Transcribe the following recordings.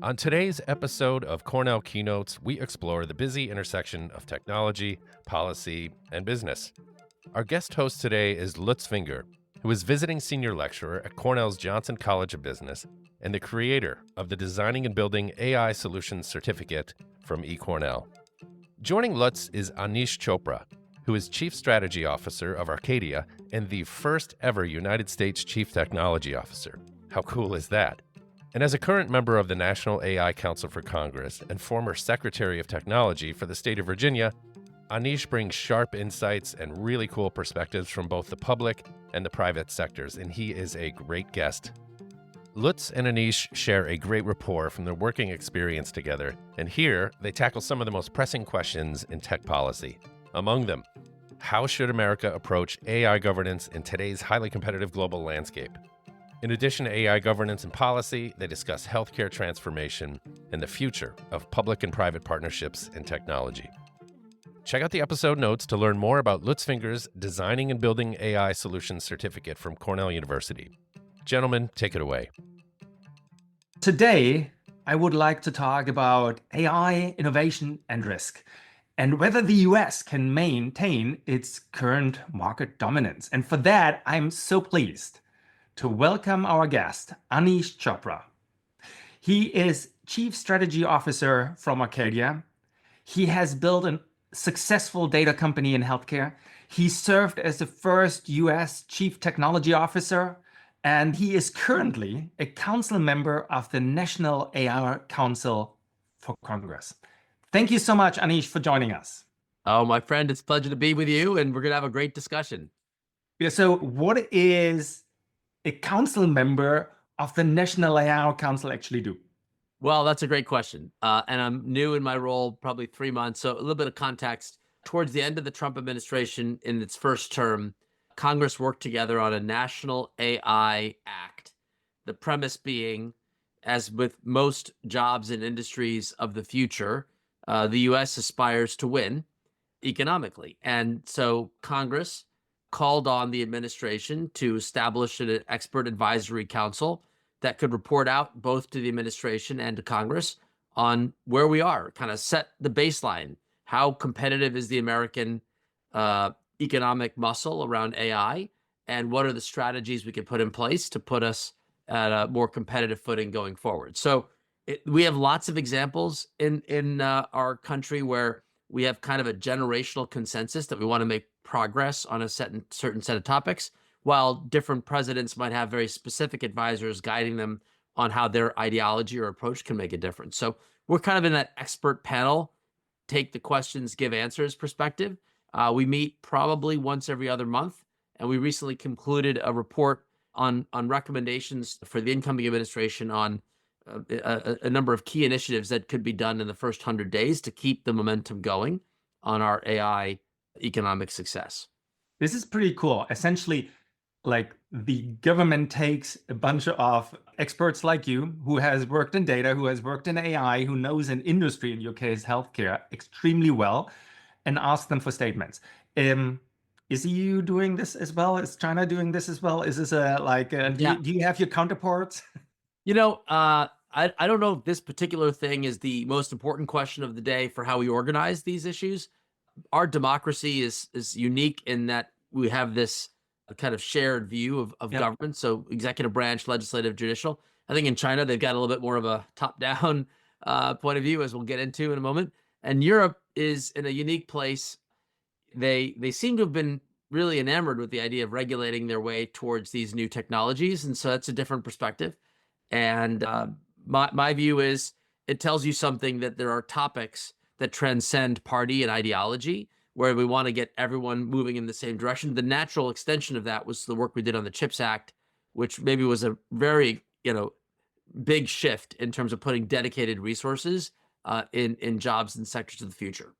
On today's episode of Cornell Keynotes, we explore the busy intersection of technology, policy, and business. Our guest host today is Lutz Finger, who is visiting senior lecturer at Cornell's Johnson College of Business and the creator of the Designing and Building AI Solutions Certificate from eCornell. Joining Lutz is Anish Chopra, who is Chief Strategy Officer of Arcadia and the first ever United States Chief Technology Officer. How cool is that? And as a current member of the National AI Council for Congress and former Secretary of Technology for the state of Virginia, Anish brings sharp insights and really cool perspectives from both the public and the private sectors, and he is a great guest. Lutz and Anish share a great rapport from their working experience together, and here they tackle some of the most pressing questions in tech policy. Among them, how should America approach AI governance in today's highly competitive global landscape? In addition to AI governance and policy, they discuss healthcare transformation and the future of public and private partnerships in technology. Check out the episode notes to learn more about Lutz Finger's Designing and Building AI Solutions Certificate from Cornell University. Gentlemen, take it away. Today, I would like to talk about AI, innovation, and risk, and whether the US can maintain its current market dominance. And for that, I'm so pleased to welcome our guest, Anish Chopra. He is Chief Strategy Officer from Arcadia. He has built a successful data company in healthcare. He served as the first US Chief Technology Officer, and he is currently a council member of the National AI Council for Congress. Thank you so much, Anish, for joining us. Oh, my friend, it's a pleasure to be with you, and we're going to have a great discussion. Yeah, so what is a council member of the National AI Council actually do? Well, that's a great question. And I'm new in my role, probably 3 months. So a little bit of context. Towards the end of the Trump administration, in its first term, Congress worked together on a National AI Act. The premise being, as with most jobs and industries of the future, the U.S. aspires to win economically. And so Congress called on the administration to establish an expert advisory council that could report out both to the administration and to Congress on where we are, kind of set the baseline. How competitive is the American economic muscle around AI, and what are the strategies we could put in place to put us at a more competitive footing going forward? So we have lots of examples in our country where we have kind of a generational consensus that we want to make progress on a certain set of topics, while different presidents might have very specific advisors guiding them on how their ideology or approach can make a difference. So we're kind of in that expert panel, take the questions, give answers perspective. We meet probably once every other month, and we recently concluded a report on recommendations for the incoming administration on a number of key initiatives that could be done in the first 100 days to keep the momentum going on our AI economic success. This is pretty cool. Essentially, like the government takes a bunch of experts like you who has worked in data, who has worked in AI, who knows an industry, in your case, healthcare, extremely well, and asks them for statements. Is EU doing this as well? Is China doing this as well? Is this do you have your counterparts? I don't know if this particular thing is the most important question of the day for how we organize these issues. Our democracy is unique in that we have this kind of shared view of government. So executive branch, legislative, judicial. I think in China, they've got a little bit more of a top-down point of view, as we'll get into in a moment. And Europe is in a unique place. They seem to have been really enamored with the idea of regulating their way towards these new technologies. And so that's a different perspective. And my view is it tells you something that there are topics that transcend party and ideology, where we want to get everyone moving in the same direction. The natural extension of that was the work we did on the CHIPS Act, which maybe was a very, big shift in terms of putting dedicated resources in jobs and sectors of the future.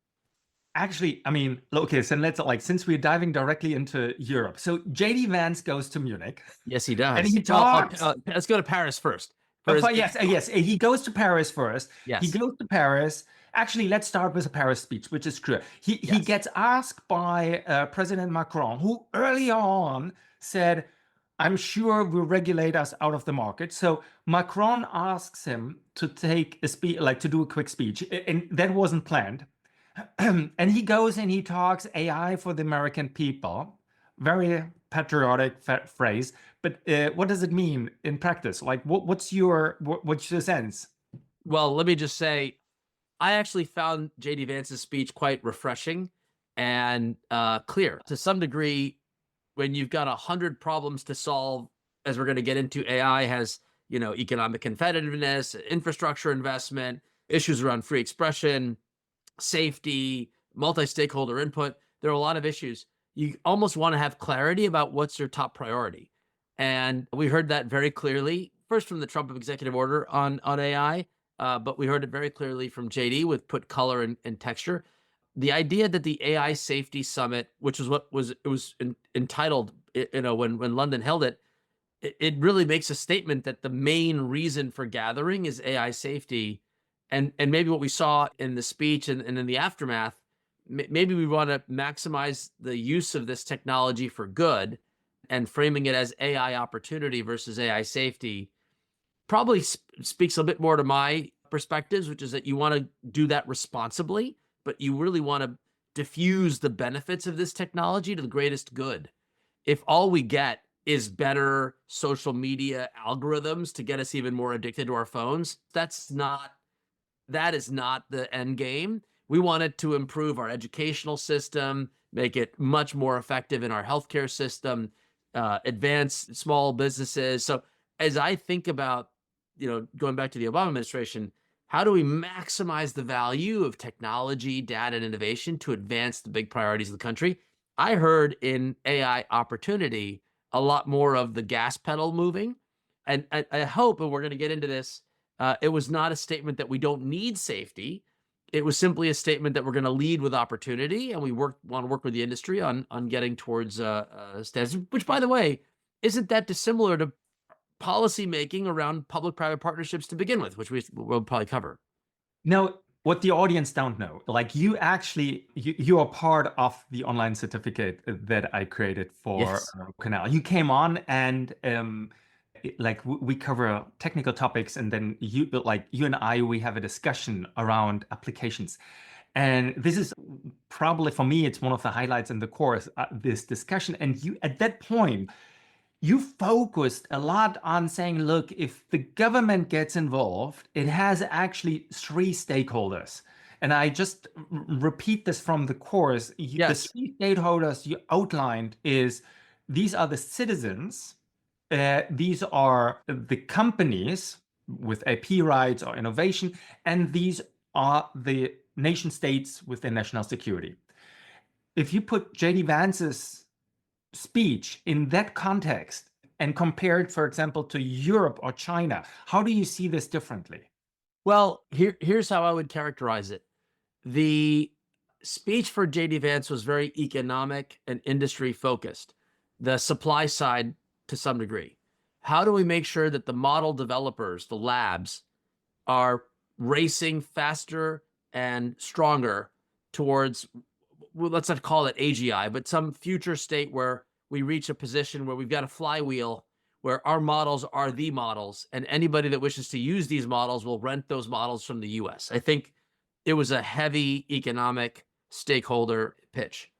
Actually, I mean, okay, so since we're diving directly into Europe, so JD Vance goes to Munich. Yes, he does. And he talks. Let's go to Paris first. Yes, he goes to Paris first. Yes. He goes to Paris. Actually, let's start with the Paris speech, which is clear. He gets asked by President Macron, who early on said, I'm sure will regulate us out of the market. So Macron asks him to take a speech, like to do a quick speech, and that wasn't planned. And he goes and he talks AI for the American people. Very patriotic phrase, but what does it mean in practice? Like, what's your sense? Well, let me just say, I actually found JD Vance's speech quite refreshing and clear. To some degree, when you've got 100 problems to solve, as we're going to get into, AI has, economic competitiveness, infrastructure investment, issues around free expression, safety, multi-stakeholder input. There are a lot of issues. You almost want to have clarity about what's your top priority. And we heard that very clearly, first from the Trump executive order on AI, but we heard it very clearly from JD with put color and texture. The idea that the AI Safety Summit, which is what was entitled, when London held it, it really makes a statement that the main reason for gathering is AI safety. And maybe what we saw in the speech and in the aftermath, maybe we want to maximize the use of this technology for good, and framing it as AI opportunity versus AI safety probably speaks a bit more to my perspectives, which is that you want to do that responsibly, but you really want to diffuse the benefits of this technology to the greatest good. If all we get is better social media algorithms to get us even more addicted to our phones, that is not the end game. We want it to improve our educational system, make it much more effective in our healthcare system, advance small businesses. So as I think about, going back to the Obama administration, how do we maximize the value of technology, data, and innovation to advance the big priorities of the country? I heard in AI opportunity a lot more of the gas pedal moving. And I hope, and we're going to get into this, it was not a statement that we don't need safety. It was simply a statement that we're going to lead with opportunity, and we want to work with the industry on getting towards standards, which, by the way, isn't that dissimilar to policy making around public-private partnerships to begin with, which we'll probably cover. No, what the audience don't know, like you are part of the online certificate that I created for Yes. Canal. You came on and like we cover technical topics, and then you and I, we have a discussion around applications. And this is probably, for me, it's one of the highlights in the course, this discussion. And you, at that point, you focused a lot on saying, look, if the government gets involved, it has actually three stakeholders. And I just repeat this from the course. The Yes. three stakeholders you outlined is these are the citizens, these are the companies with IP rights or innovation, and these are the nation states with their national security. If you put JD Vance's speech in that context and compare it, for example, to Europe or China, how do you see this differently? Well, here's how I would characterize it. The speech for JD Vance was very economic and industry focused. The supply side, to some degree. How do we make sure that the model developers, the labs, are racing faster and stronger towards, well, let's not call it AGI, but some future state where we reach a position where we've got a flywheel where our models are the models, and anybody that wishes to use these models will rent those models from the US. I think it was a heavy economic stakeholder pitch.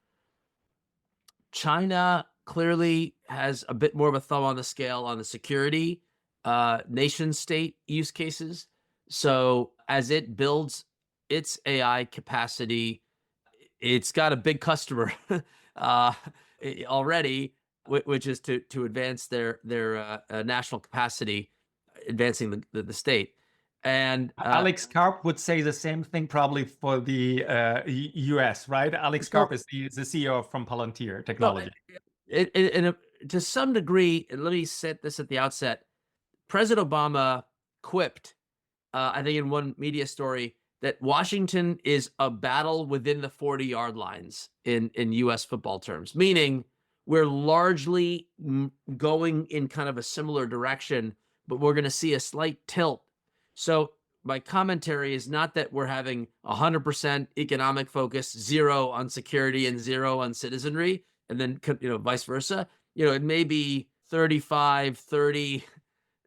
China clearly has a bit more of a thumb on the scale on the security, nation state use cases. So as it builds its AI capacity, it's got a big customer already, which is to advance their national capacity, advancing the state. And Alex Karp would say the same thing probably for the US, right? Alex Karp is the CEO from Palantir Technology. To some degree, and let me set this at the outset, President Obama quipped, I think in one media story, that Washington is a battle within the 40-yard lines in US football terms, meaning we're largely going in kind of a similar direction, but we're going to see a slight tilt. So my commentary is not that we're having 100% economic focus, 0 on security and 0 on citizenry, and then, vice versa. It may be 35, 30,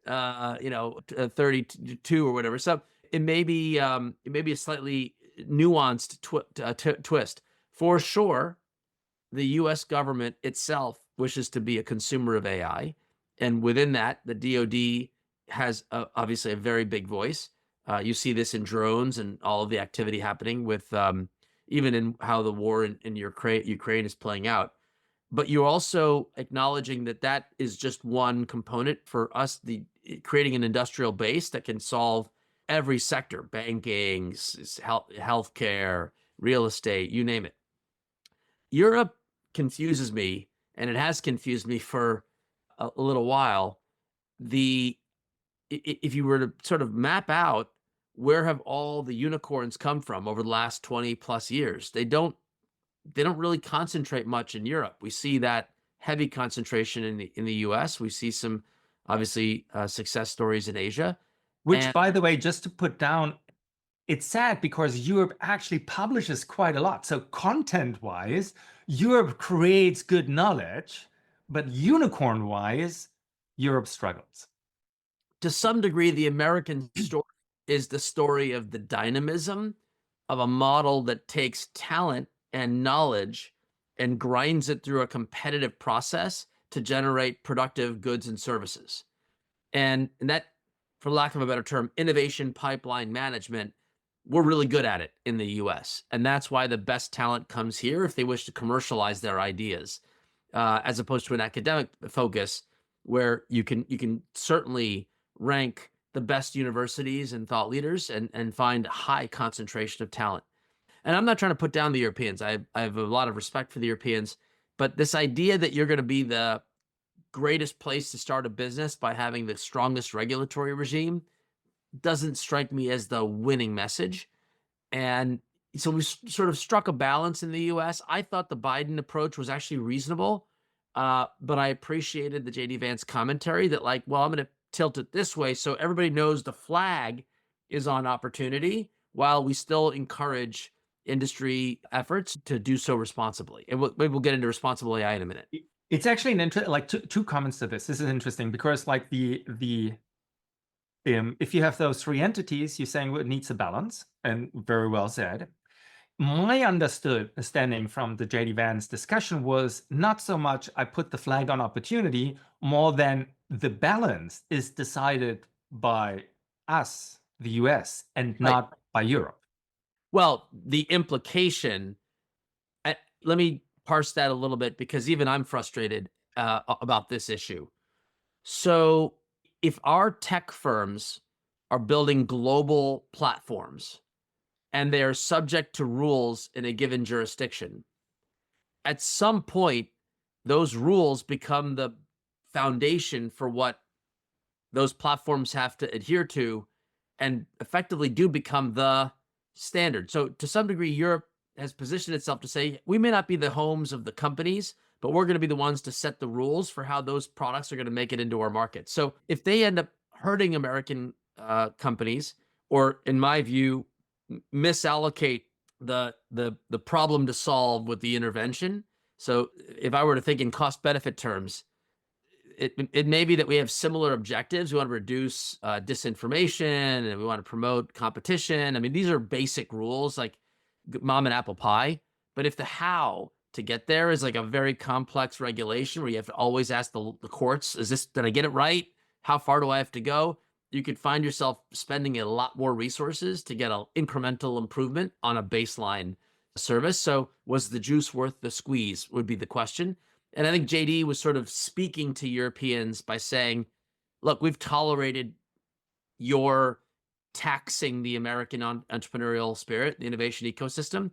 32 or whatever. So it may be a slightly nuanced twist. For sure, the U.S. government itself wishes to be a consumer of AI, and within that, the DoD has obviously a very big voice. You see this in drones and all of the activity happening with even in how the war in Ukraine is playing out. But you're also acknowledging that that is just one component for us, the creating an industrial base that can solve every sector, banking, healthcare, real estate, you name it. Europe confuses me, and it has confused me for a little while. If you were to sort of map out where have all the unicorns come from over the last 20 plus years, they don't really concentrate much in Europe. We see that heavy concentration in the US. We see some obviously success stories in Asia. Which, by the way, just to put down, it's sad because Europe actually publishes quite a lot. So content-wise, Europe creates good knowledge, but unicorn-wise, Europe struggles. To some degree, the American story is the story of the dynamism of a model that takes talent and knowledge and grinds it through a competitive process to generate productive goods and services. And that, for lack of a better term, innovation pipeline management, we're really good at it in the US. And that's why the best talent comes here if they wish to commercialize their ideas, as opposed to an academic focus where you can certainly rank the best universities and thought leaders and find high concentration of talent. And I'm not trying to put down the Europeans. I have a lot of respect for the Europeans, but this idea that you're going to be the greatest place to start a business by having the strongest regulatory regime doesn't strike me as the winning message. And so we sort of struck a balance in the US. I thought the Biden approach was actually reasonable, but I appreciated the JD Vance commentary that like, well, I'm going to tilt it this way so everybody knows the flag is on opportunity while we still encourage industry efforts to do so responsibly. And maybe we'll get into responsible AI in a minute. It's actually an like two comments to this. This is interesting because like if you have those three entities, you're saying it needs a balance, and very well said. My understanding from the JD Vance discussion was not so much I put the flag on opportunity, more than the balance is decided by us, the US, and not by Europe. Well, the implication, let me parse that a little bit because even I'm frustrated about this issue. So if our tech firms are building global platforms and they are subject to rules in a given jurisdiction, at some point, those rules become the foundation for what those platforms have to adhere to and effectively do become the standard. So to some degree, Europe has positioned itself to say, we may not be the homes of the companies, but we're going to be the ones to set the rules for how those products are going to make it into our market. So if they end up hurting American companies, or in my view, misallocate the problem to solve with the intervention. So if I were to think in cost benefit terms, it may be that we have similar objectives. We want to reduce disinformation and we want to promote competition. I mean, these are basic rules like mom and apple pie. But if the how to get there is like a very complex regulation where you have to always ask the courts, did I get it right? How far do I have to go? You could find yourself spending a lot more resources to get an incremental improvement on a baseline service. So was the juice worth the squeeze would be the question. And I think JD was sort of speaking to Europeans by saying, look, we've tolerated your taxing the American entrepreneurial spirit, the innovation ecosystem.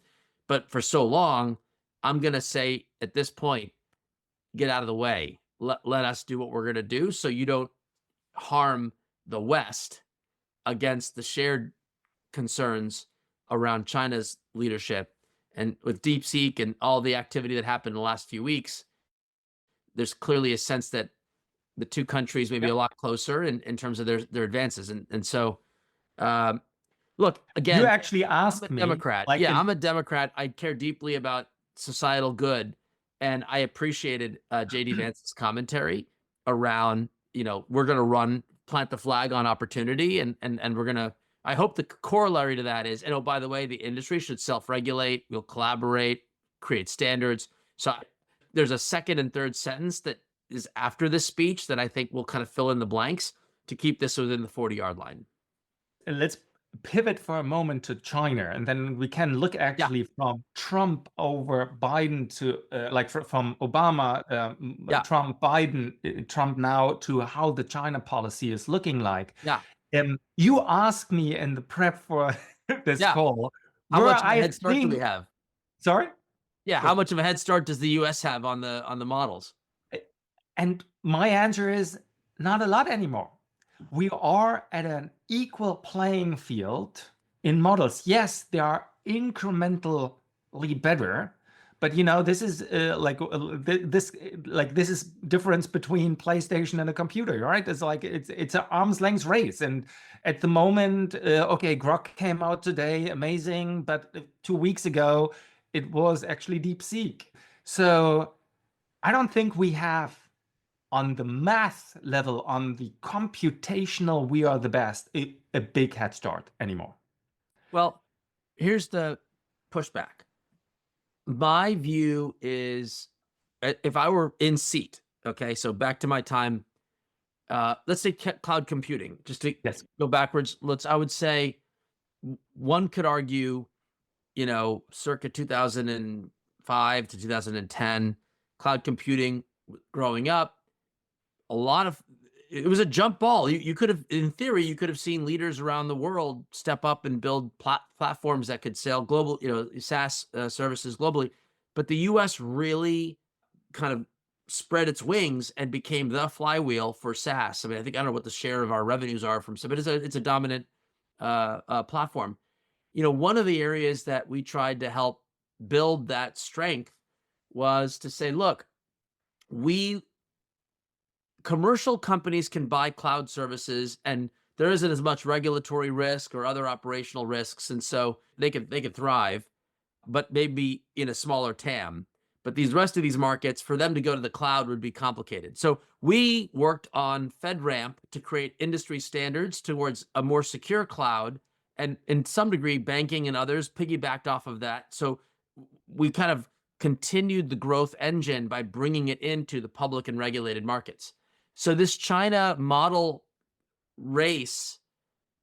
But for so long, I'm going to say at this point, get out of the way. Let us do what we're going to do so you don't harm the West against the shared concerns around China's leadership. And with DeepSeek and all the activity that happened in the last few weeks, there's clearly a sense that the two countries may be a lot closer in terms of their advances. And so, look, again, you actually asked I'm a me, Democrat. like I'm a Democrat. I care deeply about societal good. And I appreciated JD Vance's commentary around, we're going to plant the flag on opportunity, and we're going to, I hope the corollary to that is, and oh, by the way, the industry should self-regulate, we'll collaborate, create standards. So there's a second and third sentence that is after this speech that I think will kind of fill in the blanks to keep this within the 40-yard line. Let's pivot for a moment to China, and then we can look actually from Trump over Biden to from Obama, Trump, Biden, Trump now, to how the China policy is looking like. You asked me in the prep for this call, how much of a head start do we have? Sorry? Yeah, how much of a head start does the US have on the models? And my answer is not a lot anymore. We are at an equal playing field in models. Yes, they are incrementally better, but this is this is difference between PlayStation and a computer, right? It's an arm's length race, and at the moment, okay, Grok came out today, amazing, but 2 weeks ago it was actually DeepSeek. So I don't think we have, on the math level, on the computational, we are the best, a big head start anymore. Well, here's the pushback. My view is, if I were in seat, okay, so back to my time, let's say cloud computing, just to go backwards, I would say one could argue, circa 2005 to 2010, cloud computing growing up, it was a jump ball. You could have, in theory, you could have seen leaders around the world step up and build platforms that could sell global, SaaS services globally. But the US really kind of spread its wings and became the flywheel for SaaS. I mean, I don't know what the share of our revenues are from, but it's a dominant platform. One of the areas that we tried to help build that strength was to say, look, commercial companies can buy cloud services, and there isn't as much regulatory risk or other operational risks, and so they could thrive, but maybe in a smaller TAM. But these rest of these markets, for them to go to the cloud would be complicated. So we worked on FedRAMP to create industry standards towards a more secure cloud, and in some degree, banking and others piggybacked off of that. So we kind of continued the growth engine by bringing it into the public and regulated markets. So this China model race,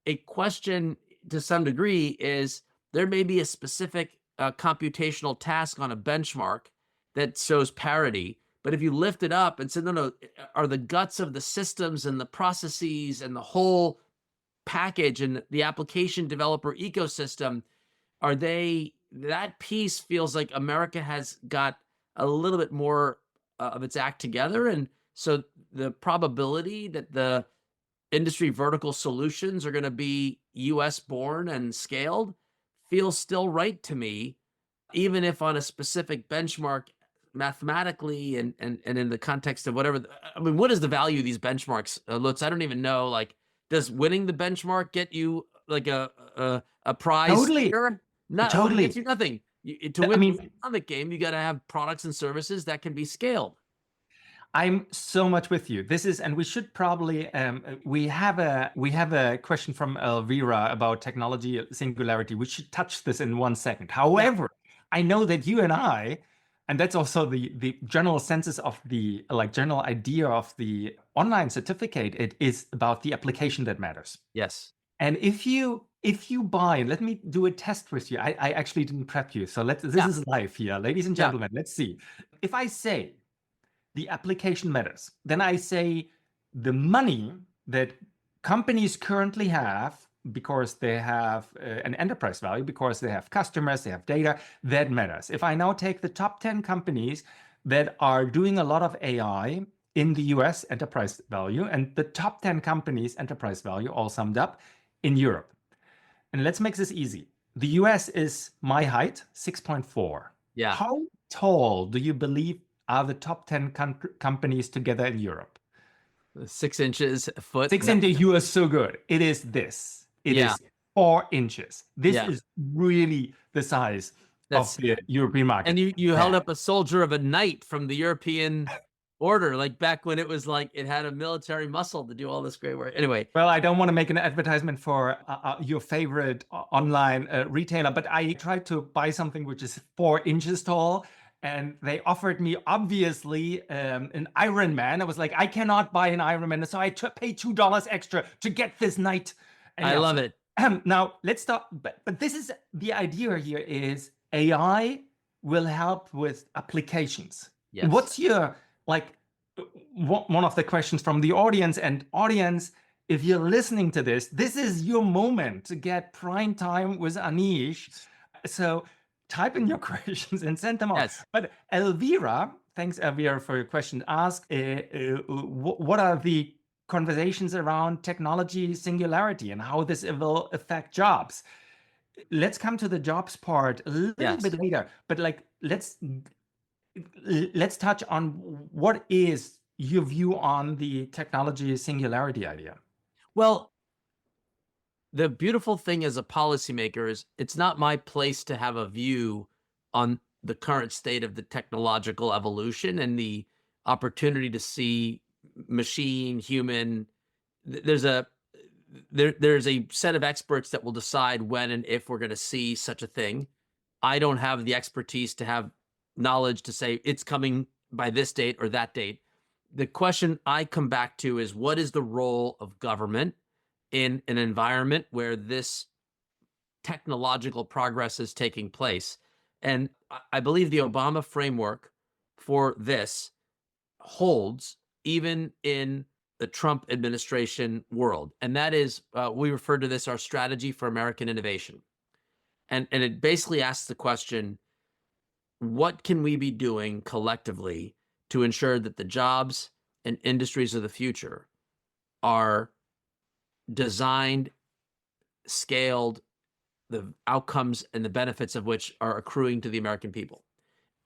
a question to some degree is, there may be a specific computational task on a benchmark that shows parity, but if you lift it up and said, no, are the guts of the systems and the processes and the whole package and the application developer ecosystem, that piece feels like America has got a little bit more of its act together. And so the probability that the industry vertical solutions are going to be US born and scaled feels still right to me, even if on a specific benchmark mathematically and in the context of whatever. I mean, what is the value of these benchmarks, Lutz? I don't even know. Like, does winning the benchmark get you like a prize? Totally. Totally. It gets you nothing. To win the economic game, you got to have products and services that can be scaled. I'm so much with you. And we should probably, we have a question from Elvira about technology singularity. We should touch this in 1 second. However, I know that you and I, and that's also the general census of the, general idea of the online certificate, it is about the application that matters. Yes. And if you buy, let me do a test with you. I actually didn't prep you. So this is live here, ladies and gentlemen. Let's see. If I say the application matters, then I say the money that companies currently have, because they have an enterprise value, because they have customers, they have data, that matters. If I now take the top 10 companies that are doing a lot of AI in the US enterprise value, and the top 10 companies enterprise value all summed up in Europe. And let's make this easy. The US is my height, 6.4. Yeah. How tall do you believe are the top 10 companies together in Europe? 6 inches, a foot. 6 inches, you are so good. It is this. It is 4 inches. This is really the size of the European market. And you held up a soldier of a knight from the European order, like back when it was like it had a military muscle to do all this great work. Anyway, Well, I don't want to make an advertisement for your favorite online retailer, but I tried to buy something which is 4 inches tall, and they offered me obviously an Iron Man. I was like, I cannot buy an Iron Man, so I paid $2 extra to get this knight. And I yeah, love so, it. now let's stop. But this is the idea here: is AI will help with applications. Yes. What's your like? One of the questions from the audience, and audience, if you're listening to this, this is your moment to get prime time with Anish. So type in your questions and send them out. Yes. But Elvira, thanks Elvira for your question, ask what are the conversations around technology singularity and how this will affect jobs. Let's come to the jobs part a little bit later, but like let's touch on what is your view on the technology singularity idea. Well, the beautiful thing as a policymaker is it's not my place to have a view on the current state of the technological evolution and the opportunity to see machine, human. There's a set of experts that will decide when and if we're going to see such a thing. I don't have the expertise to have knowledge to say it's coming by this date or that date. The question I come back to is, what is the role of government in an environment where this technological progress is taking place? And I believe the Obama framework for this holds even in the Trump administration world. And that is, we refer to this our strategy for American innovation. And it basically asks the question, what can we be doing collectively to ensure that the jobs and industries of the future are designed, scaled, the outcomes and the benefits of which are accruing to the American people?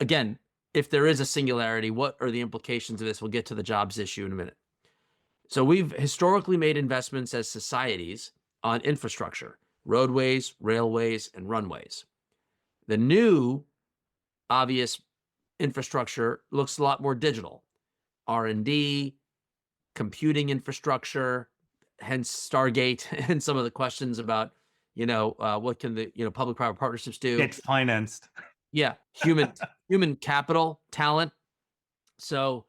Again, if there is a singularity, what are the implications of this? We'll get to the jobs issue in a minute. So we've historically made investments as societies on infrastructure, roadways, railways, and runways. The new obvious infrastructure looks a lot more digital. R&D, computing infrastructure, hence Stargate, and some of the questions about, what can the, public-private partnerships do? Get financed. Yeah, human capital, talent. So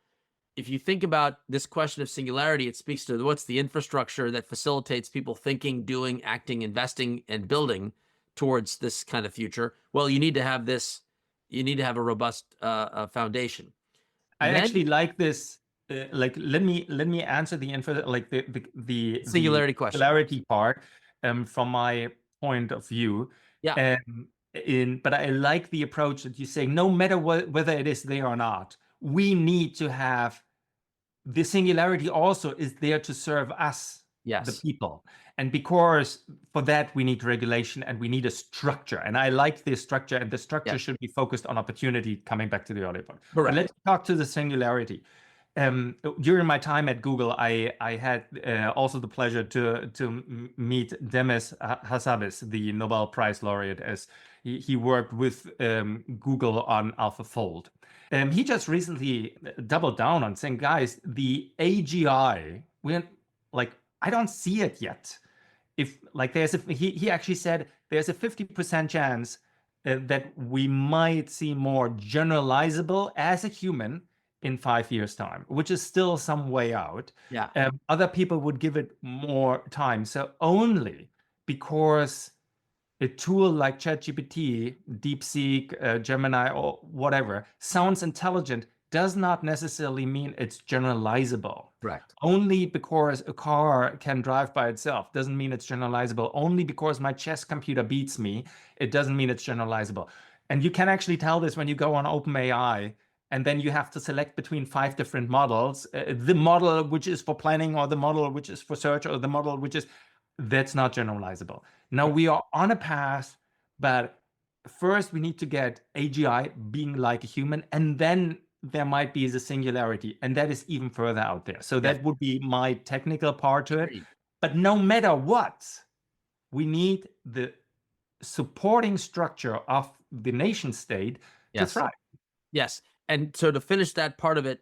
if you think about this question of singularity, it speaks to what's the infrastructure that facilitates people thinking, doing, acting, investing, and building towards this kind of future. Well, you need to have this. You need to have a robust foundation. I actually like this. Let me answer the singularity question. Singularity part from my point of view. Yeah. But I like the approach that you say, no matter whether it is there or not, we need to have the singularity also is there to serve us, the people. And because for that, we need regulation and we need a structure. And I like this structure, and the structure should be focused on opportunity, coming back to the earlier point. But let's talk to the singularity. During my time at Google, I had also the pleasure to meet Demis Hassabis, the Nobel Prize laureate, as he worked with Google on AlphaFold. He just recently doubled down on saying, guys, the AGI, I don't see it yet. If he actually said there's a 50% chance that we might see more generalizable as a human in 5 years' time, which is still some way out. Yeah. Other people would give it more time. So only because a tool like ChatGPT, DeepSeek, Gemini, or whatever sounds intelligent does not necessarily mean it's generalizable. Correct. Only because a car can drive by itself doesn't mean it's generalizable. Only because my chess computer beats me, it doesn't mean it's generalizable. And you can actually tell this when you go on OpenAI, and then you have to select between 5 different models. The model which is for planning, or the model which is for search, or the model which is... That's not generalizable. Now we are on a path, but first we need to get AGI being like a human, and then there might be the singularity, and that is even further out there. So that would be my technical part to it. But no matter what, we need the supporting structure of the nation state to thrive. Yes. And so to finish that part of it,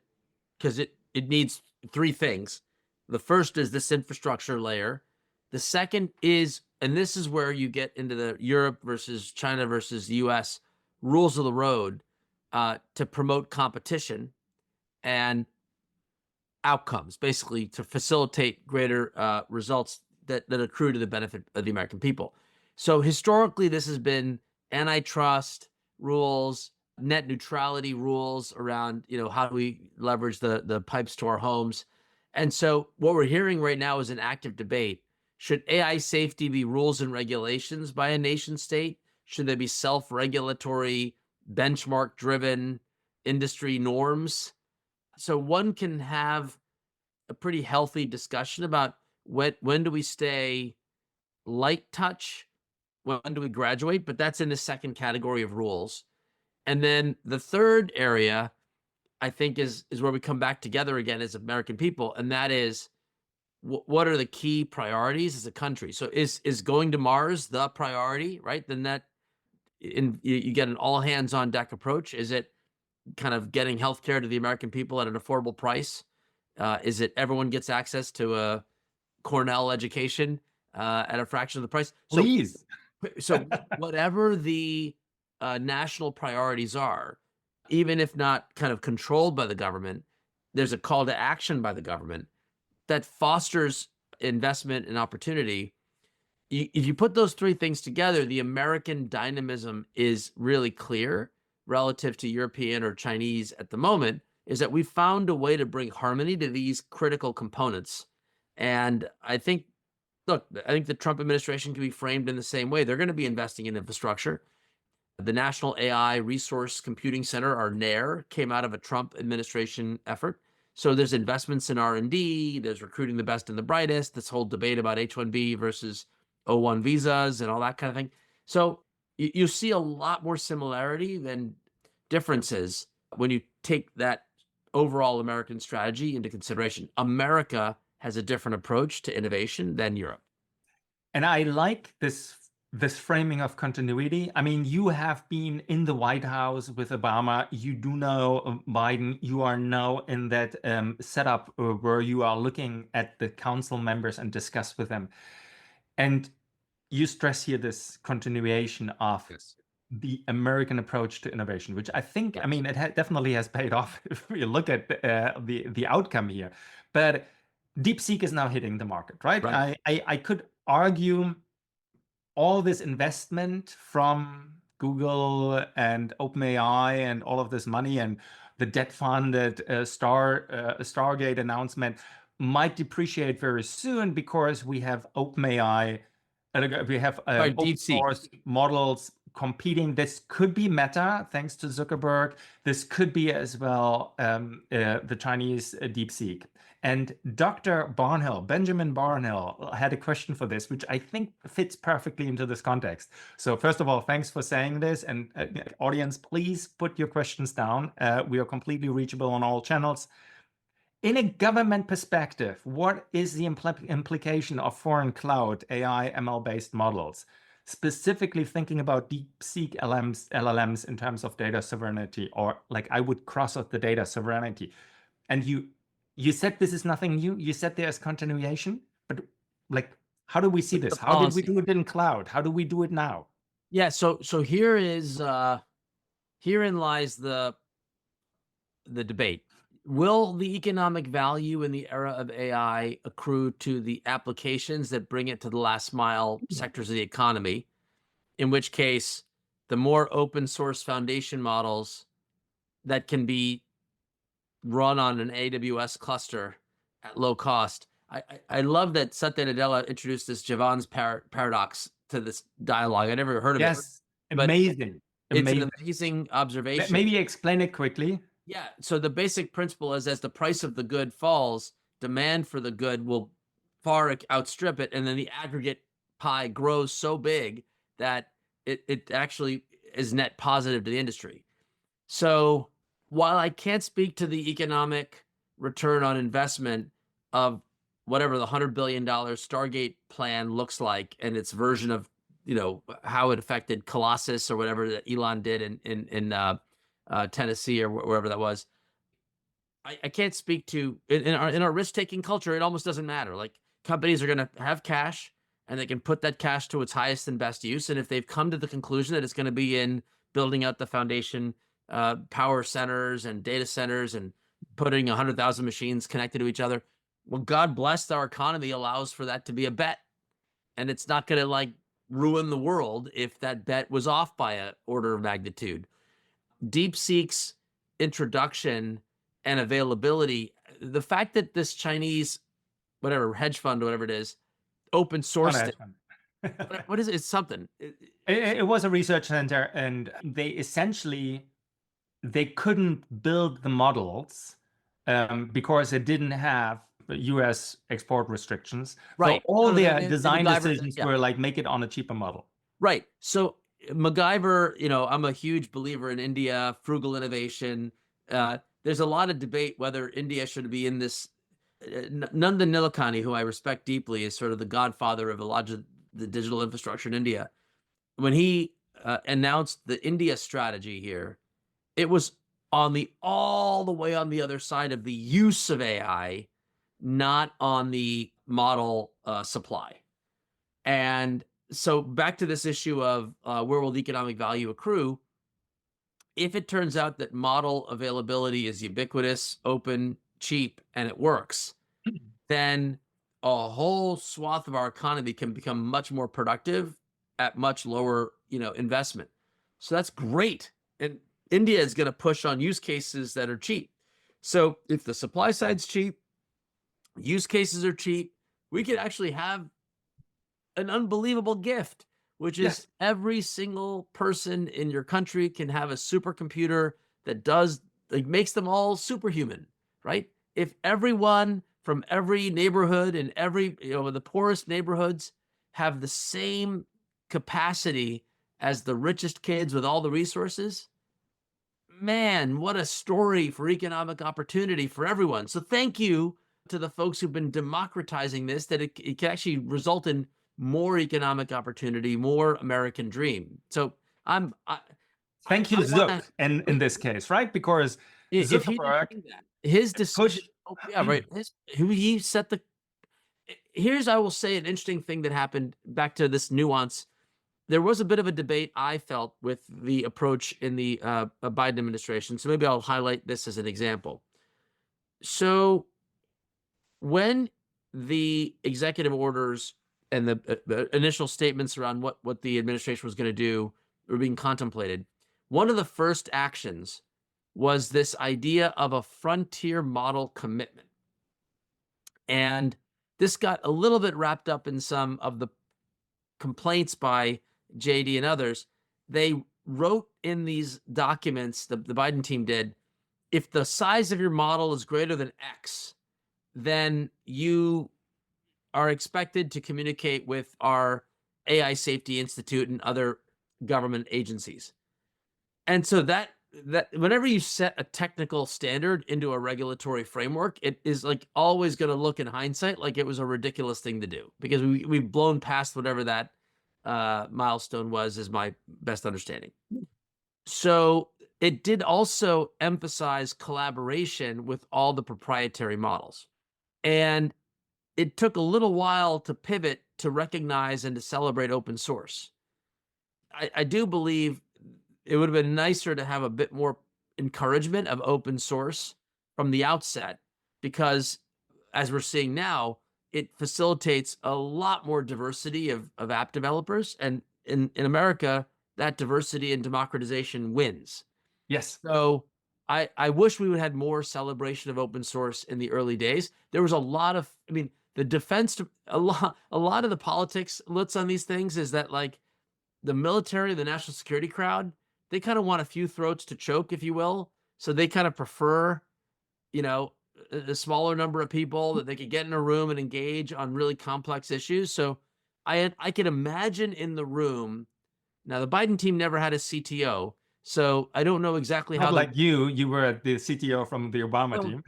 because it needs three things. The first is this infrastructure layer. The second is, and this is where you get into the Europe versus China versus the US rules of the road, to promote competition and outcomes, basically to facilitate greater results that accrue to the benefit of the American people. So historically, this has been antitrust rules, net neutrality rules around, how do we leverage the pipes to our homes. And so what we're hearing right now is an active debate. Should AI safety be rules and regulations by a nation state? Should there be self-regulatory, benchmark-driven industry norms? So one can have a pretty healthy discussion about when do we stay light touch, when do we graduate, but that's in the second category of rules. And then the third area, I think, is where we come back together again as American people, and that is what are the key priorities as a country. So is going to Mars the priority, right? Then you get an all hands on deck approach. Is it kind of getting healthcare to the American people at an affordable price? Is it everyone gets access to a Cornell education at a fraction of the price? Please. So whatever the national priorities are, even if not kind of controlled by the government, there's a call to action by the government that fosters investment and opportunity. If you put those three things together, the American dynamism is really clear relative to European or Chinese at the moment, is that we found a way to bring harmony to these critical components. And I think the Trump administration can be framed in the same way. They're going to be investing in infrastructure. The National AI Resource Computing Center, or NAIR, came out of a Trump administration effort. So there's investments in R&D, there's recruiting the best and the brightest, this whole debate about H-1B versus O-1 visas and all that kind of thing. So you see a lot more similarity than differences when you take that overall American strategy into consideration. America has a different approach to innovation than Europe. And I like this framing of continuity. I mean, you have been in the White House with Obama. You do know Biden. You are now in that setup where you are looking at the council members and discuss with them. And you stress here this continuation of the American approach to innovation, which I think, I mean, it definitely has paid off if we look at the outcome here. But DeepSeek is now hitting the market, right? I could argue all this investment from Google and OpenAI and all of this money and the debt-funded Stargate announcement might depreciate very soon because we have OpenAI, we have open source models competing. This could be Meta, thanks to Zuckerberg. This could be as well the Chinese DeepSeek. And Dr. Barnhill, Benjamin Barnhill, had a question for this, which I think fits perfectly into this context. So first of all, thanks for saying this. And audience, please put your questions down. We are completely reachable on all channels. In a government perspective, what is the implication of foreign cloud AI ML-based models? Specifically thinking about DeepSeek LLMs in terms of data sovereignty, or like I would cross out the data sovereignty. And you said this is nothing new. You said there's continuation, but like, how do we see this? How did we do it in cloud? How do we do it now? Yeah. So herein lies the debate. Will the economic value in the era of AI accrue to the applications that bring it to the last mile sectors of the economy? In which case, the more open source foundation models that can be run on an AWS cluster at low cost. I love that Satya Nadella introduced this Jevons paradox to this dialogue. I never heard of it. Yes, amazing. It's an amazing observation. Maybe explain it quickly. Yeah, so the basic principle is as the price of the good falls, demand for the good will far outstrip it, and then the aggregate pie grows so big that it actually is net positive to the industry. So while I can't speak to the economic return on investment of whatever the $100 billion Stargate plan looks like and its version of, how it affected Colossus or whatever that Elon did in Tennessee or wherever that was, I can't speak to in our risk-taking culture, it almost doesn't matter. Like companies are going to have cash and they can put that cash to its highest and best use. And if they've come to the conclusion that it's going to be in building out the foundation, power centers and data centers and putting 100,000 machines connected to each other, well, God bless our economy allows for that to be a bet. And it's not going to like ruin the world if that bet was off by a order of magnitude. DeepSeek's introduction and availability, the fact that this Chinese, whatever, hedge fund or whatever it is, open Not a sourced hedge it. fund. What is it? It's something. It was a research center, and they couldn't build the models because it didn't have US export restrictions. Right. So all No, their they design MacGyver, decisions yeah. were like, make it on a cheaper model. Right. So MacGyver, I'm a huge believer in India, frugal innovation. There's a lot of debate whether India should be in this. Nandan Nilekani, who I respect deeply, is sort of the godfather of a lot of the digital infrastructure in India. When he announced the India strategy here, it was all the way on the other side of the use of AI, not on the model supply. And so back to this issue of where will the economic value accrue? If it turns out that model availability is ubiquitous, open, cheap, and it works, then a whole swath of our economy can become much more productive at much lower, investment. So that's great. And India is going to push on use cases that are cheap. So if the supply side's cheap, use cases are cheap, we could actually have an unbelievable gift, which is Yes. every single person in your country can have a supercomputer that makes them all superhuman, right? If everyone from every neighborhood and every, the poorest neighborhoods have the same capacity as the richest kids with all the resources, man, what a story for economic opportunity for everyone. So thank you to the folks who've been democratizing this, that it can actually result in more economic opportunity, more American dream. So Thank you, Zuck, in this case, right? Because if he didn't Zuckerberg do that, his decision, pushed. yeah, right. He set the. Here's, I will say, an interesting thing that happened. Back to this nuance, there was a bit of a debate, I felt, with the approach in the Biden administration. So maybe I'll highlight this as an example. So when the executive orders and the initial statements around what the administration was going to do were being contemplated, one of the first actions was this idea of a frontier model commitment. And this got a little bit wrapped up in some of the complaints by JD and others. They wrote in these documents, the Biden team did, if the size of your model is greater than X, then you are expected to communicate with our AI Safety Institute and other government agencies. And so that whenever you set a technical standard into a regulatory framework, it is like always going to look in hindsight like it was a ridiculous thing to do, because we've blown past whatever that milestone was, is my best understanding. So it did also emphasize collaboration with all the proprietary models. And it took a little while to pivot to recognize and to celebrate open source. I do believe it would have been nicer to have a bit more encouragement of open source from the outset, because as we're seeing now, it facilitates a lot more diversity of app developers. And in America, that diversity and democratization wins. Yes. So I wish we would have had more celebration of open source in the early days. There was a lot of, the defense, a lot of the politics looks on these things is that, like, the military, the national security crowd, they kind of want a few throats to choke, if you will. So they kind of prefer, a smaller number of people that they could get in a room and engage on really complex issues. So I can imagine in the room. Now, the Biden team never had a CTO, so I don't know exactly Not how. like you were the CTO from the Obama team.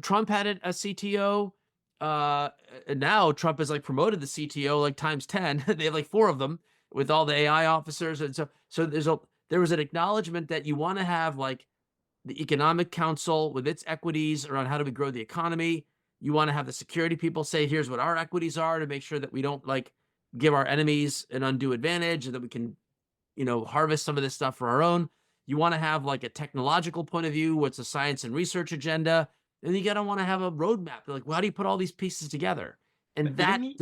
Trump had a CTO. Now Trump has like promoted the CTO like times 10. They have like 4 of them with all the AI officers, and so there was an acknowledgement that you want to have like the Economic Council with its equities around how do we grow the economy. You want to have the security people say, here's what our equities are to make sure that we don't like give our enemies an undue advantage and that we can, harvest some of this stuff for our own. You want to have like a technological point of view, what's a science and research agenda. And you gotta want to have a roadmap. Like, well, how do you put all these pieces together? And Let me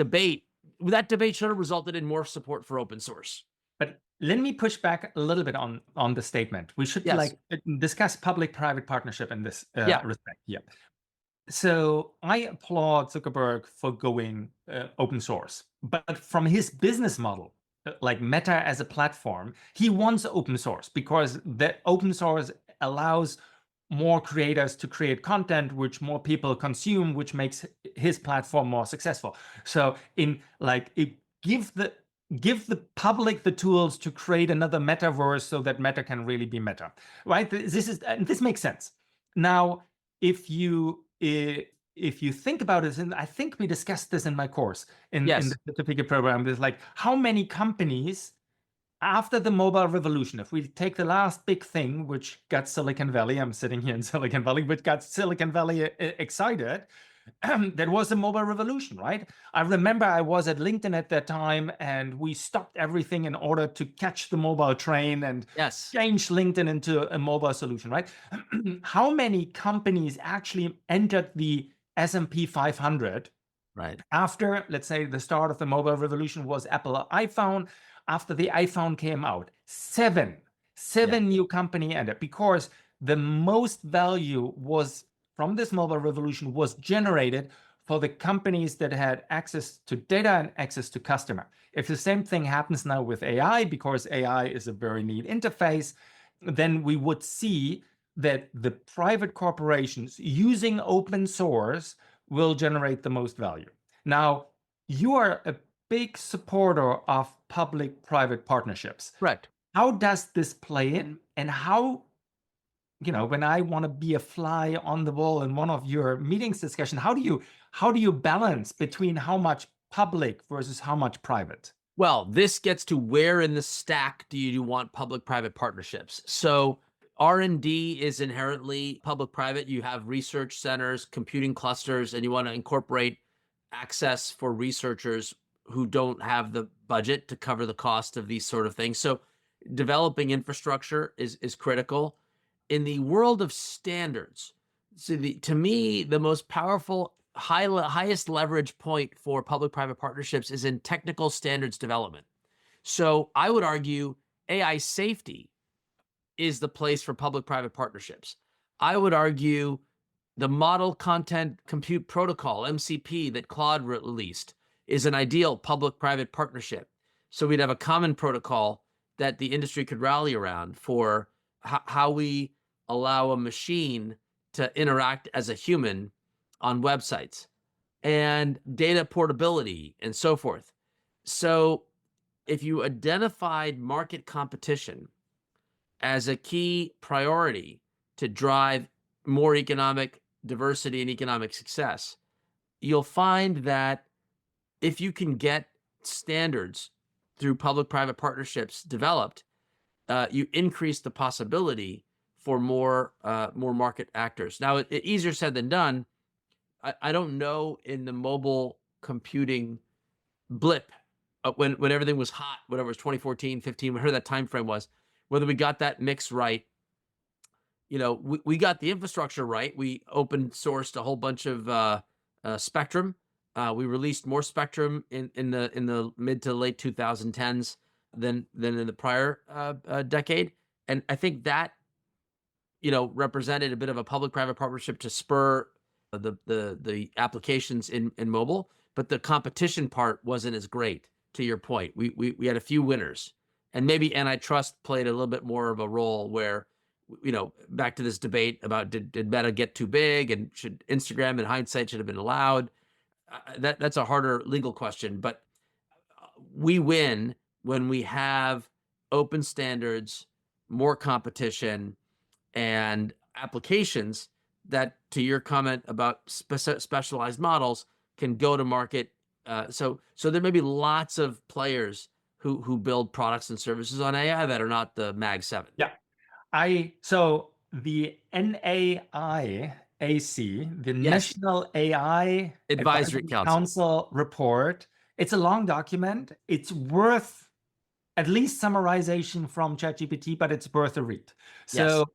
that debate should have resulted in more support for open source. But let me push back a little bit on the statement. We should Yes. discuss public-private partnership in this Yeah. respect. Yeah. So I applaud Zuckerberg for going open source, but from his business model, like Meta as a platform, he wants open source because the open source allows more creators to create content, which more people consume, which makes his platform more successful. So give the public the tools to create another metaverse so that Meta can really be Meta, right? This makes sense. Now, if you think about it, and I think we discussed this in my course in the certificate program, is like how many companies after the mobile revolution, if we take the last big thing, which got Silicon Valley, I'm sitting here in Silicon Valley, which got Silicon Valley excited, that was the mobile revolution, right? I remember I was at LinkedIn at that time, and we stopped everything in order to catch the mobile train and change LinkedIn into a mobile solution, right? How many companies actually entered the S&P 500 right after, let's say, the start of the mobile revolution was Apple iPhone? After the iPhone came out, seven new company entered because the most value was from this mobile revolution was generated for the companies that had access to data and access to customer. If the same thing happens now with AI, because AI is a very neat interface, then we would see that the private corporations using open source will generate the most value. Now, you are a big supporter of public-private partnerships. Correct. How does this play in, and how, when I want to be a fly on the wall in one of your meetings discussion, how do you balance between how much public versus how much private? Well, this gets to where in the stack do you want public-private partnerships? So R&D is inherently public-private. You have research centers, computing clusters, and you want to incorporate access for researchers who don't have the budget to cover the cost of these sort of things. So developing infrastructure is critical. In the world of standards, to me, the most powerful, highest leverage point for public-private partnerships is in technical standards development. So I would argue AI safety is the place for public-private partnerships. I would argue the Model Content Compute Protocol, MCP, that Claude released is an ideal public-private partnership. So we'd have a common protocol that the industry could rally around for how we allow a machine to interact as a human on websites, and data portability and so forth. So if you identified market competition as a key priority to drive more economic diversity and economic success, you'll find that if you can get standards through public-private partnerships developed, you increase the possibility for more market actors. Now, easier said than done. I don't know in the mobile computing blip when everything was hot, whatever it was 2014, 15, whatever that time frame was, whether we got that mix right. We got the infrastructure right. We open sourced a whole bunch of spectrum. We released more spectrum in the mid to late 2010s than in the prior decade, and I think that represented a bit of a public-private partnership to spur the applications in mobile. But the competition part wasn't as great. To your point, we had a few winners, and maybe antitrust played a little bit more of a role where, back to this debate about did Meta get too big, and should Instagram in hindsight should have been allowed. That's a harder legal question, but we win when we have open standards, more competition, and applications that, to your comment about specialized models, can go to market. So there may be lots of players who build products and services on AI that are not the Mag 7. Yeah. So the NAIAC, the Yes, National AI Advisory Advisory Council. Council report. It's a long document. It's worth at least summarization from ChatGPT, but it's worth a read. Yes, So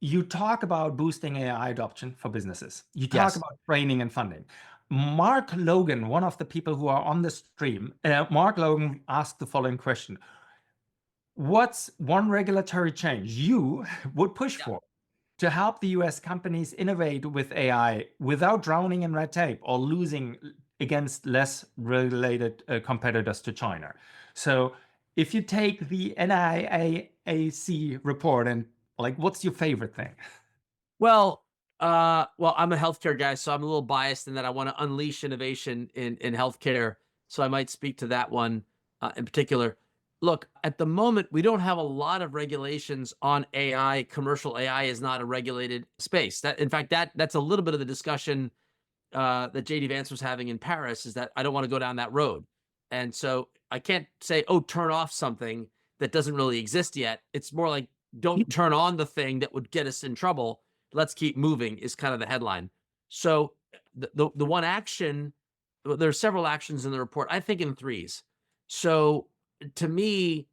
you talk about boosting AI adoption for businesses. You talk yes. about training and funding. Mark Logan, one of the people who are on the stream, Mark Logan asked the following question. What's one regulatory change you would push Yeah. for to help the US companies innovate with AI without drowning in red tape or losing against less regulated competitors to China? So if you take the NIAAC report and like, what's your favorite thing? Well, I'm a healthcare guy, so I'm a little biased in that I want to unleash innovation in healthcare. So I might speak to that one in particular. Look, at the moment, we don't have a lot of regulations on AI. Commercial AI is not a regulated space. In fact, that's a little bit of the discussion that JD Vance was having in Paris. Is that I don't want to go down that road, and so I can't say, oh, turn off something that doesn't really exist yet. It's more like don't turn on the thing that would get us in trouble. Let's keep moving is kind of the headline. So the one action, there are several actions in the report. I think in threes. So to me,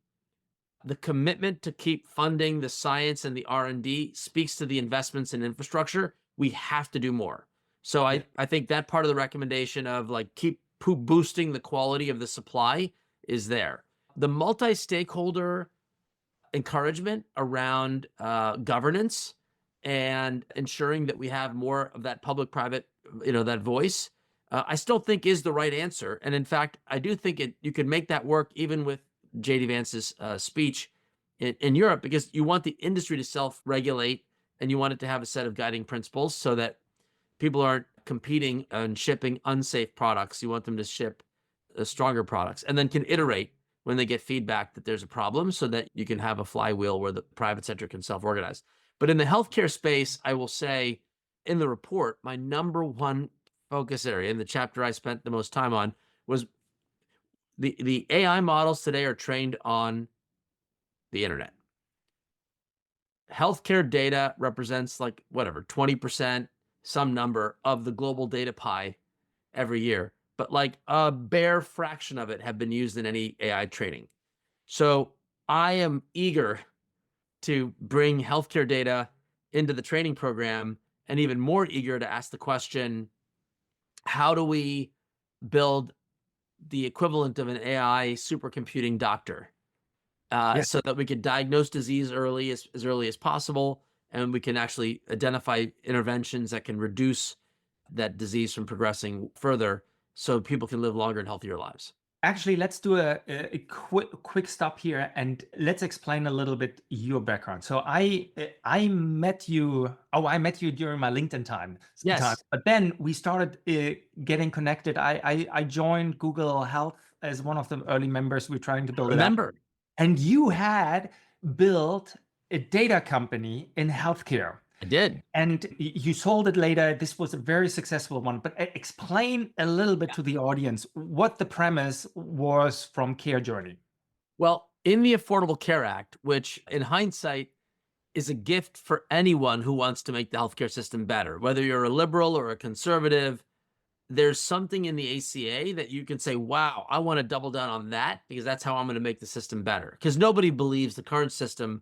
the commitment to keep funding the science and the R&D speaks to the investments in infrastructure. We have to do more. So I think that part of the recommendation of like keep boosting the quality of the supply is there. The multi-stakeholder encouragement around governance and ensuring that we have more of that public-private, that voice, I still think is the right answer. And in fact, I do think you can make that work even with JD Vance's speech in Europe, because you want the industry to self-regulate and you want it to have a set of guiding principles so that people aren't competing and shipping unsafe products. You want them to ship stronger products and then can iterate when they get feedback that there's a problem so that you can have a flywheel where the private sector can self-organize. But in the healthcare space, I will say in the report, my number one focus area in the chapter I spent the most time on was the AI models today are trained on the internet. Healthcare data represents like whatever, 20%, some number of the global data pie every year, but like a bare fraction of it have been used in any AI training. So I am eager to bring healthcare data into the training program, and even more eager to ask the question, how do we build the equivalent of an AI supercomputing doctor Yeah. so that we can diagnose disease early as early as possible, and we can actually identify interventions that can reduce that disease from progressing further so people can live longer and healthier lives. Actually, let's do a quick stop here and let's explain a little bit your background. So I met you. Oh, I met you during my LinkedIn time. Yes. But then we started getting connected. I joined Google Health as one of the early members. We're trying to build it up. Remember, And you had built a data company in healthcare. I did. And you sold it later. This was a very successful one. But explain a little bit to the audience what the premise was from Care Journey. Well, in the Affordable Care Act, which in hindsight is a gift for anyone who wants to make the healthcare system better, whether you're a liberal or a conservative, there's something in the ACA that you can say, wow, I want to double down on that because that's how I'm going to make the system better. Because nobody believes the current system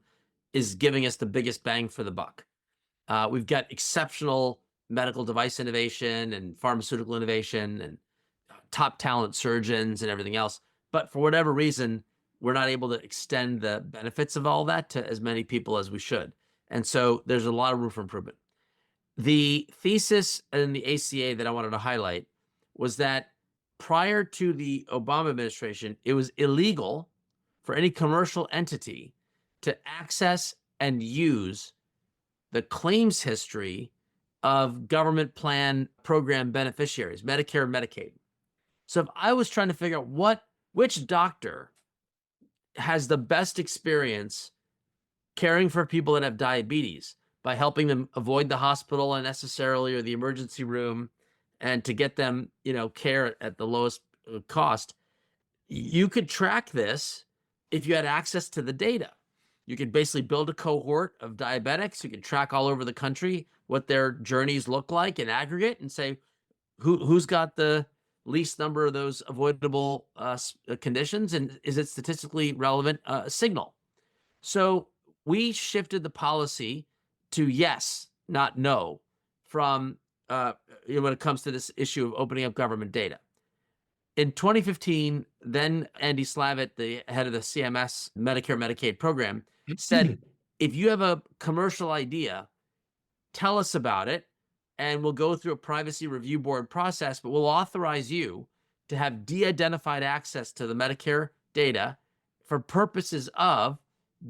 is giving us the biggest bang for the buck. We've got exceptional medical device innovation and pharmaceutical innovation and top talent surgeons and everything else. But for whatever reason, we're not able to extend the benefits of all that to as many people as we should. And so there's a lot of room for improvement. The thesis in the ACA that I wanted to highlight was that prior to the Obama administration, it was illegal for any commercial entity to access and use the claims history of government plan program beneficiaries, Medicare and Medicaid. So if I was trying to figure out which doctor has the best experience caring for people that have diabetes by helping them avoid the hospital unnecessarily or the emergency room and to get them, care at the lowest cost, you could track this if you had access to the data. You could basically build a cohort of diabetics. You could track all over the country what their journeys look like in aggregate and say who's got the least number of those avoidable conditions, and is it statistically relevant signal. So we shifted the policy to yes, not no, from when it comes to this issue of opening up government data. In 2015, then Andy Slavitt, the head of the CMS Medicare Medicaid program, said, if you have a commercial idea, tell us about it, and we'll go through a privacy review board process, but we'll authorize you to have de-identified access to the Medicare data for purposes of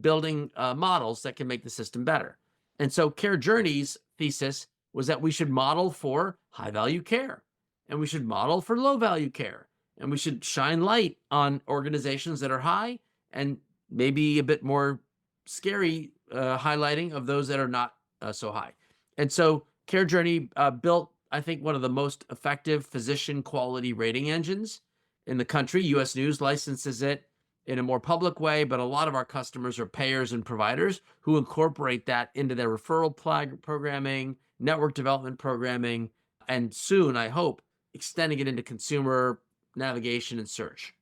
building models that can make the system better. And so Care Journey's thesis was that we should model for high-value care, and we should model for low-value care, and we should shine light on organizations that are high and maybe a bit more scary highlighting of those that are not so high. And so Care Journey built, I think, one of the most effective physician quality rating engines in the country. US News licenses it in a more public way, but a lot of our customers are payers and providers who incorporate that into their referral programming, network development programming, and soon, I hope, extending it into consumer navigation and search.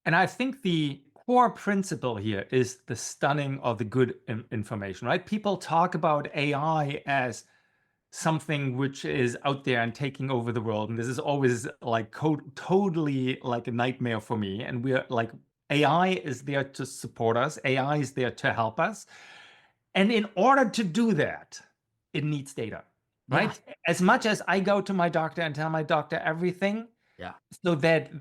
And I think the core principle here is the stunning of the good information, right? People talk about AI as something which is out there and taking over the world. And this is always like totally like a nightmare for me. And we're like, AI is there to support us. AI is there to help us. And in order to do that, it needs data, right? Yeah. As much as I go to my doctor and tell my doctor everything, Yeah. so that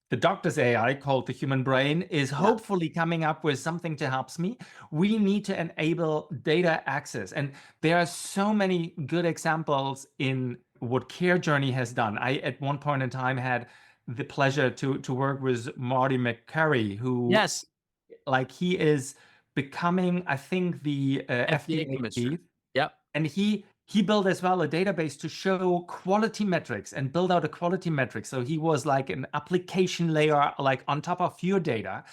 the doctor's AI, called the human brain, is hopefully coming up with something to help me. We need to enable data access. And there are so many good examples in what Care Journey has done. I, at one point in time, had the pleasure to work with Marty McCurry, who, yes, like, he is becoming, I think, the FDA commissioner. chief. Yep. And he built as well a database to show quality metrics and build out a quality metric. So he was like an application layer, like on top of your data.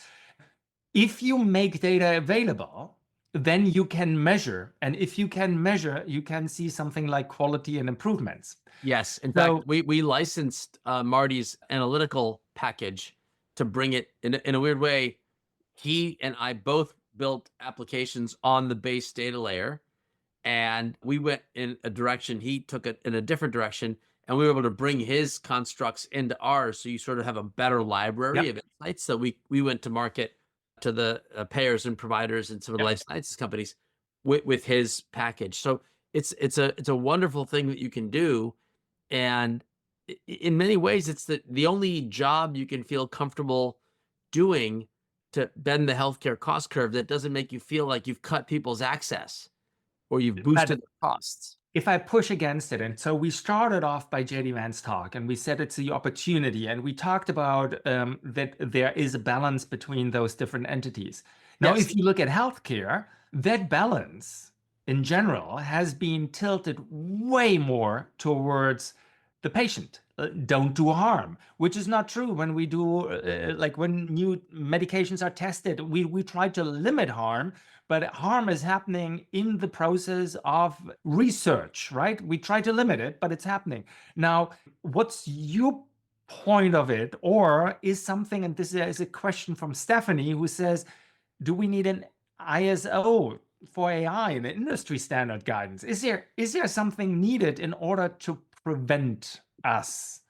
If you make data available, then you can measure. And if you can measure, you can see something like quality and improvements. Yes. In fact, we licensed Marty's analytical package to bring it in a weird way. He and I both built applications on the base data layer, and we went in a direction. He took it in a different direction, and we were able to bring his constructs into ours. So you sort of have a better library of insights. So we went to market to the payers and providers and some of the life sciences companies with his package. So it's a wonderful thing that you can do. And in many ways, it's the only job you can feel comfortable doing to bend the healthcare cost curve that doesn't make you feel like you've cut people's access or you've boosted the costs. If I push against it, and so we started off by JD Vance talk, and we said it's the opportunity, and we talked about that there is a balance between those different entities. Now, if you look at healthcare, that balance in general has been tilted way more towards the patient. Don't do harm, which is not true. When we do, like when new medications are tested, we try to limit harm, but harm is happening in the process of research, right? We try to limit it, but it's happening. Now, what's your point of it? Or is something, and this is a question from Stephanie, who says, do we need an ISO for AI, an industry standard guidance? Is there something needed in order to prevent us?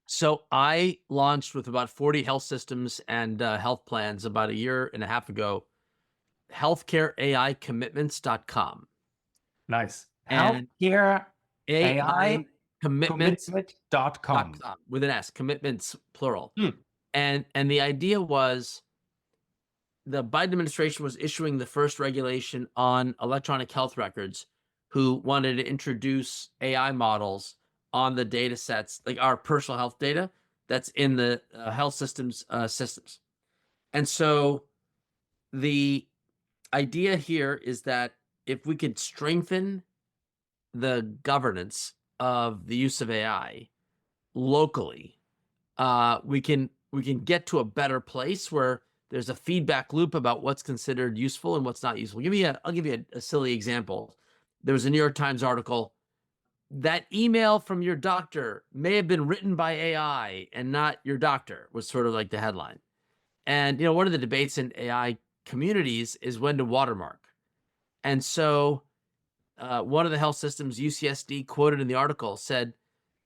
So I launched with about 40 health systems and health plans about a year and a half ago, healthcareaicommitments.com. Nice. And Healthcare AI commitment.com with an S, commitments plural. And the idea was the Biden administration was issuing the first regulation on electronic health records, who wanted to introduce AI models on the data sets, like our personal health data that's in the health systems. And so the idea here is that if we could strengthen the governance of the use of AI locally, we can get to a better place where There's a feedback loop about what's considered useful and what's not useful. I'll give you a silly example. There was a New York Times article that email from your doctor may have been written by AI and not your doctor, was sort of like the headline. And one of the debates in AI communities is when to watermark. And so one of the health systems, UCSD, quoted in the article said,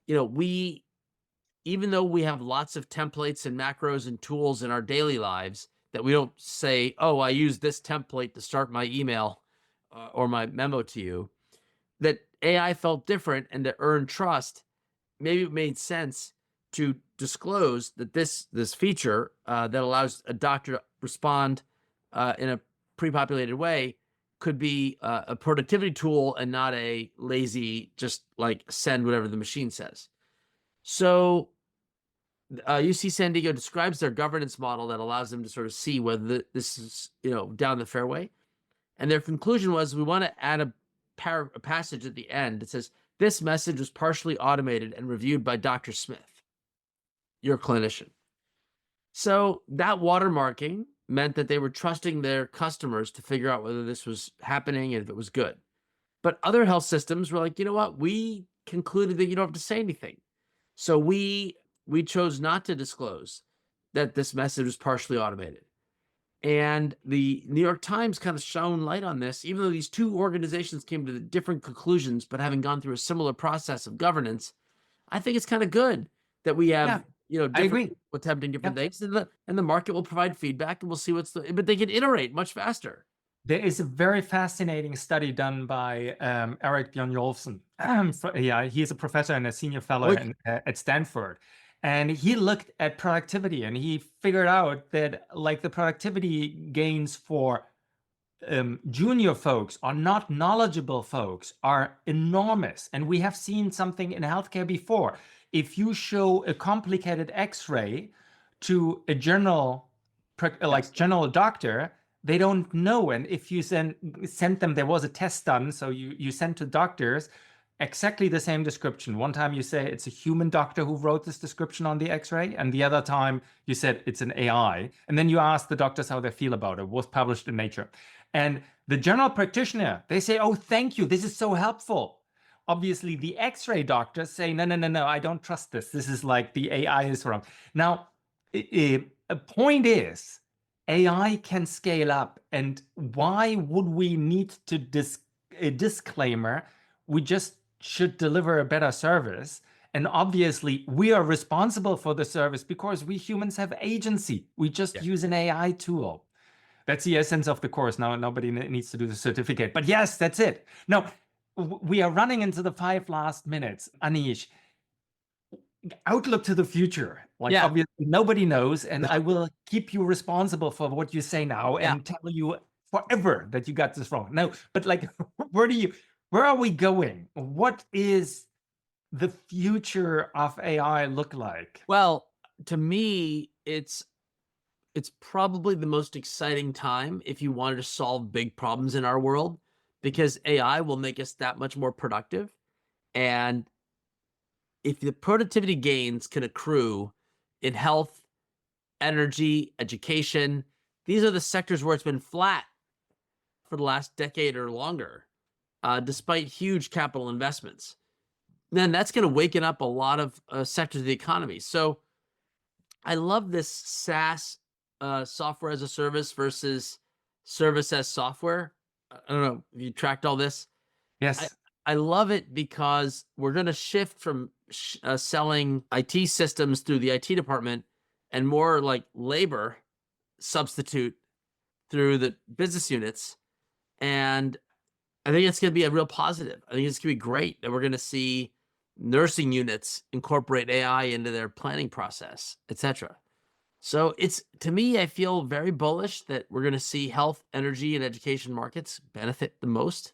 even though we have lots of templates and macros and tools in our daily lives, that we don't say, oh, I use this template to start my email or my memo to you, that AI felt different, and to earn trust, maybe it made sense to disclose that this feature that allows a doctor to respond in a pre-populated way could be a productivity tool and not a lazy, just like send whatever the machine says. So UC San Diego describes their governance model that allows them to sort of see whether this is down the fairway. And their conclusion was, we want to add a passage at the end that says, this message was partially automated and reviewed by Dr. Smith, your clinician. So that watermarking meant that they were trusting their customers to figure out whether this was happening and if it was good. But other health systems were like, you know what? We concluded that you don't have to say anything. So we chose not to disclose that this message was partially automated. And the New York Times kind of shone light on this, even though these two organizations came to different conclusions, but having gone through a similar process of governance. I think it's kind of good that we have, I agree. attempting different things, and the market will provide feedback, and we'll see but they can iterate much faster. There is a very fascinating study done by Eric Bjørn-Jolfsen. He's a professor and a senior fellow at Stanford. And he looked at productivity, and he figured out that like the productivity gains for junior folks or not knowledgeable folks are enormous. And we have seen something in healthcare before. If you show a complicated X-ray to a general doctor, they don't know. And if you send them, there was a test done, so you sent to doctors exactly the same description. One time you say it's a human doctor who wrote this description on the X-ray, and the other time you said it's an AI. And then you ask the doctors how they feel about it. It was published in Nature. And the general practitioner, they say, oh, thank you, this is so helpful. Obviously, the X-ray doctors say, no, I don't trust this. This is like the AI is wrong. Now, a point is, AI can scale up. And why would we need to a disclaimer? We just should deliver a better service. And obviously, we are responsible for the service because we humans have agency. We just use an AI tool. That's the essence of the course. Now, nobody needs to do the certificate. But yes, that's it. Now, we are running into the 5 last minutes. Anish, outlook to the future. Obviously, nobody knows. And I will keep you responsible for what you say now and tell you forever that you got this wrong. No, but where are we going? What is the future of AI look like? Well, to me, it's probably the most exciting time if you wanted to solve big problems in our world, because AI will make us that much more productive. And if the productivity gains can accrue in health, energy, education, these are the sectors where it's been flat for the last decade or longer. Despite huge capital investments, then that's going to waken up a lot of sectors of the economy. So I love this SaaS, software as a service versus service as software. I don't know if you tracked all this. Yes. I love it because we're going to shift from selling IT systems through the IT department and more like labor substitute through the business units. And I think it's going to be a real positive. I think it's going to be great that we're going to see nursing units incorporate AI into their planning process, etc. So to me, I feel very bullish that we're going to see health, energy, and education markets benefit the most.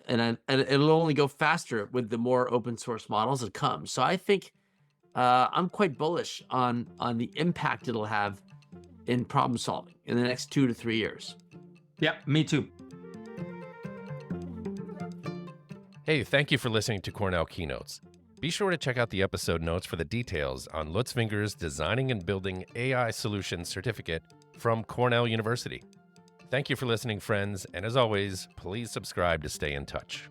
And it'll only go faster with the more open source models that come. So I think I'm quite bullish on the impact it'll have in problem solving in the next 2 to 3 years. Yeah, me too. Hey, thank you for listening to Cornell Keynotes. Be sure to check out the episode notes for the details on Lutz Finger's Designing and Building AI Solutions Certificate from Cornell University. Thank you for listening, friends, and as always, please subscribe to stay in touch.